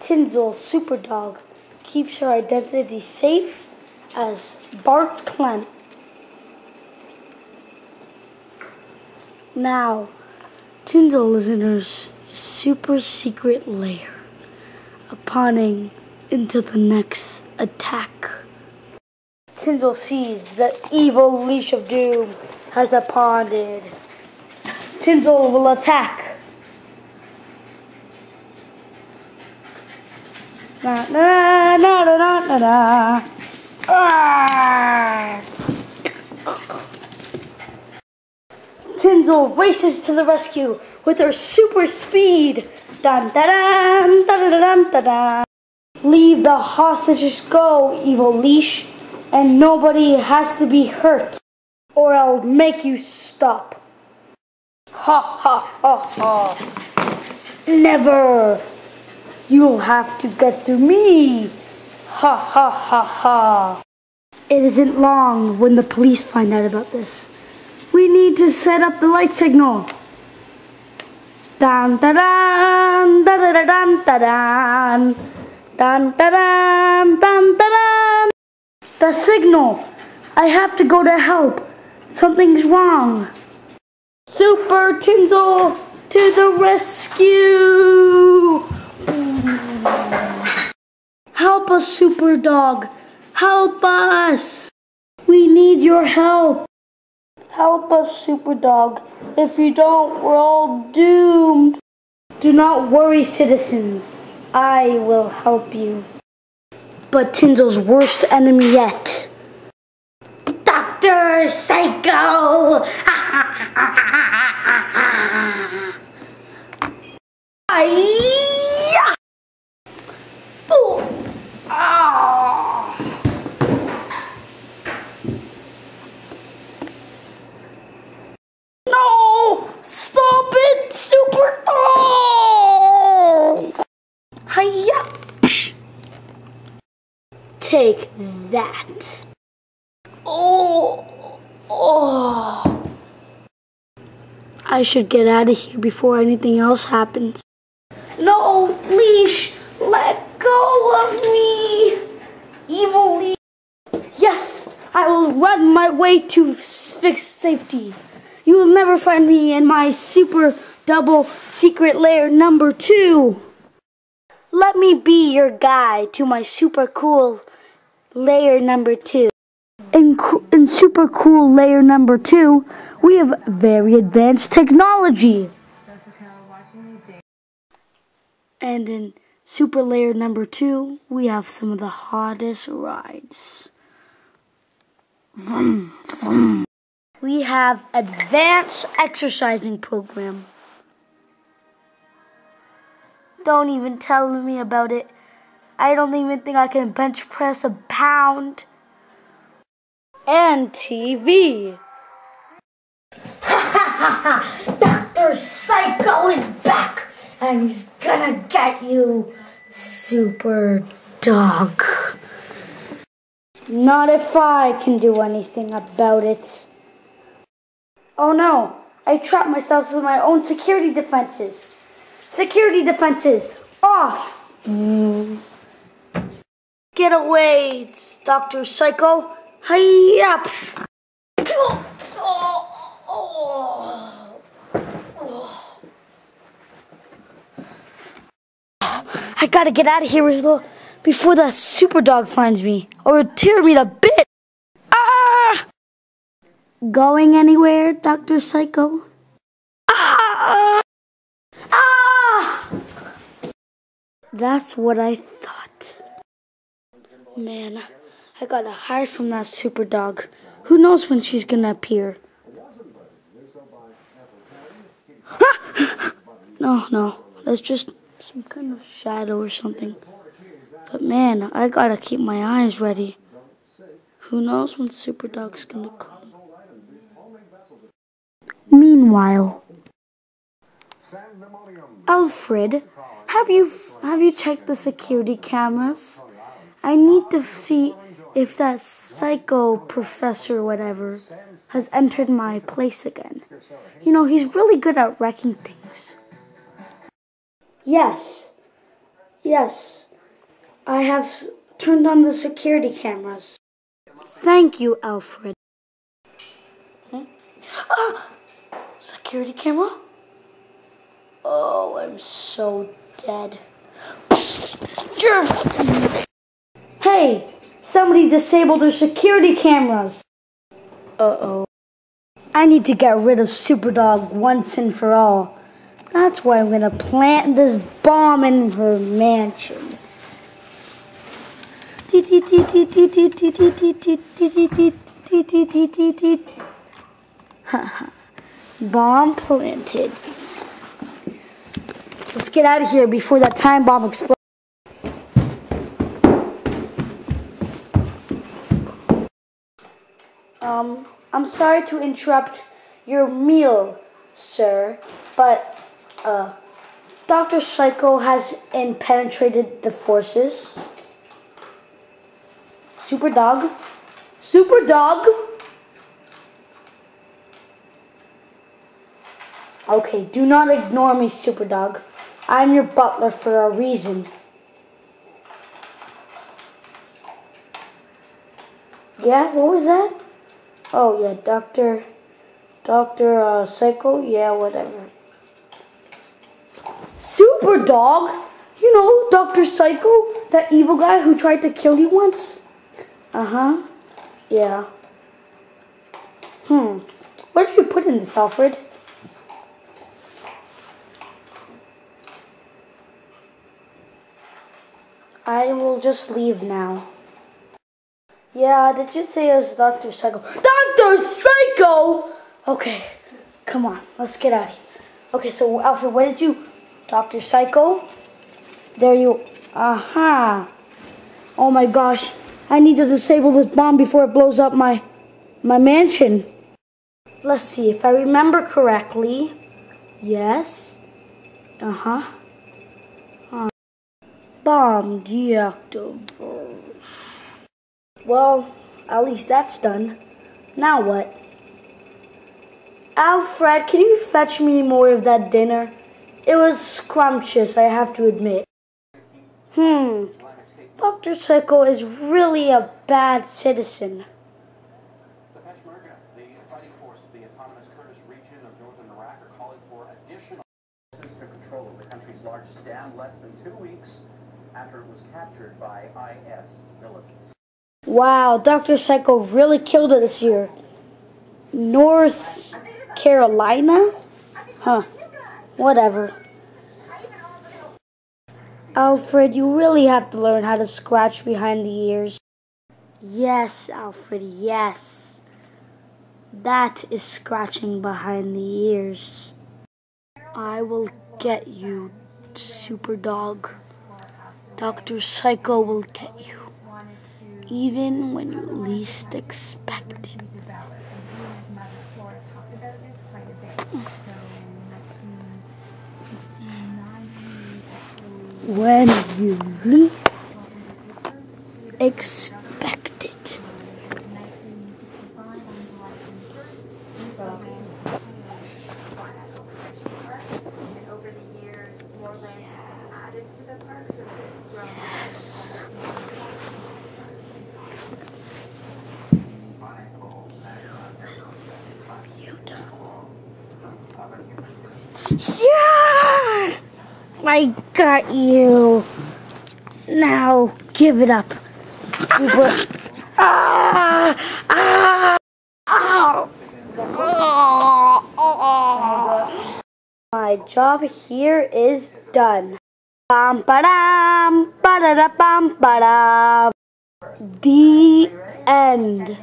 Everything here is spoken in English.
Tinsel Superdog keeps her identity safe as Bart Clem. Now, Tinsel is in her super secret lair, upon into the next attack. Tinsel sees the evil leash of doom has uponded. Tinsel will attack. Na na na na na na na. Ah! Tinsel races to the rescue with her super speed. Dun da dun da da dun da da. Leave the hostages go, evil leash, and nobody has to be hurt, or I'll make you stop. Ha ha ha ha. Never. You'll have to get through me. Ha ha ha ha. It isn't long when the police find out about this. We need to set up the light signal. Dun da dun da da da dun da dun. Dun da dun dun da dun. The signal. I have to go to help. Something's wrong. Super Tinsel to the rescue. Help us, Super Dog. Help us. We need your help. Help us, Super Dog. If you don't, we're all doomed. Do not worry, citizens. I will help you. But Tinsel's worst enemy yet. Dr. Psycho! No! Stop it, Super Dog! Hiya! Take that. Oh! I should get out of here before anything else happens. No, leash! Let go of me! Evil leash! Yes, I will run my way to safety. You will never find me in my super double secret lair number 2. Let me be your guide to my super cool lair number 2. In super cool layer number 2, we have very advanced technology. And in super layer number 2, we have some of the hottest rides. Vroom, vroom. We have advanced exercising program. Don't even tell me about it. I don't even think I can bench press a pound. And TV. Dr. Psycho is back, and he's gonna get you, Super Dog. Not if I can do anything about it. Oh no, I trapped myself with my own security defenses. Security defenses, off! Get away, Dr. Psycho. Hi-ya! I gotta get out of here before that Super Dog finds me, or it'll tear me to bits. Ah! Going anywhere, Dr. Psycho? Ah! Ah! That's what I thought. Man, I gotta hide from that Super Dog. Who knows when she's gonna appear? No, that's just some kind of shadow or something. But man, I gotta keep my eyes ready. Who knows when Super Dog's gonna come? Meanwhile, Alfred, have you checked the security cameras? I need to see if that psycho professor whatever has entered my place again. You know, he's really good at wrecking things. Yes, Yes, I have turned on the security cameras. Thank you, Alfred. Ah! Security camera? Oh, I'm so dead. Hey, somebody disabled their security cameras. Uh-oh. I need to get rid of Superdog once and for all. That's why I'm gonna plant this bomb in her mansion. Bomb planted. Let's get out of here before that time bomb explodes. I'm sorry to interrupt your meal, sir, but Dr. Psycho has penetrated the forces. Superdog? Superdog? Okay, do not ignore me, Superdog. I'm your butler for a reason. Yeah, what was that? Oh yeah, Dr. Psycho? Yeah, whatever. Superdog? You know Dr. Psycho? That evil guy who tried to kill you once? Uh-huh. Yeah. What did you put in this, Alfred? I will just leave now. Yeah, did you say it was Dr. Psycho? Dr. Psycho! Okay, come on, let's get out of here. Okay, so Alfred, what did you... Dr. Psycho? There you... Aha! Oh my gosh, I need to disable this bomb before it blows up my mansion. Let's see, if I remember correctly... Yes. Uh-huh. Bomb deactivated. Well, at least that's done. Now what? Alfred, can you fetch me more of that dinner? It was scrumptious, I have to admit. Dr. Psycho is really a bad citizen. The Peshmerga, the fighting force of the autonomous Kurdish region of northern Iraq, are calling for additional forces to control the country's largest dam less than 2 weeks after it was captured by IS militants. Wow, Dr. Psycho really killed it this year. North Carolina? Huh. Whatever. Alfred, you really have to learn how to scratch behind the ears. Yes, Alfred, yes. That is scratching behind the ears. I will get you, Superdog. Dr. Psycho will get you, even when you least expect it. When you least expect it. Yeah! I got you. Now give it up. Super. My job here is done. Bam ba-dam, ba-da-da-bam, ba-dam. The end.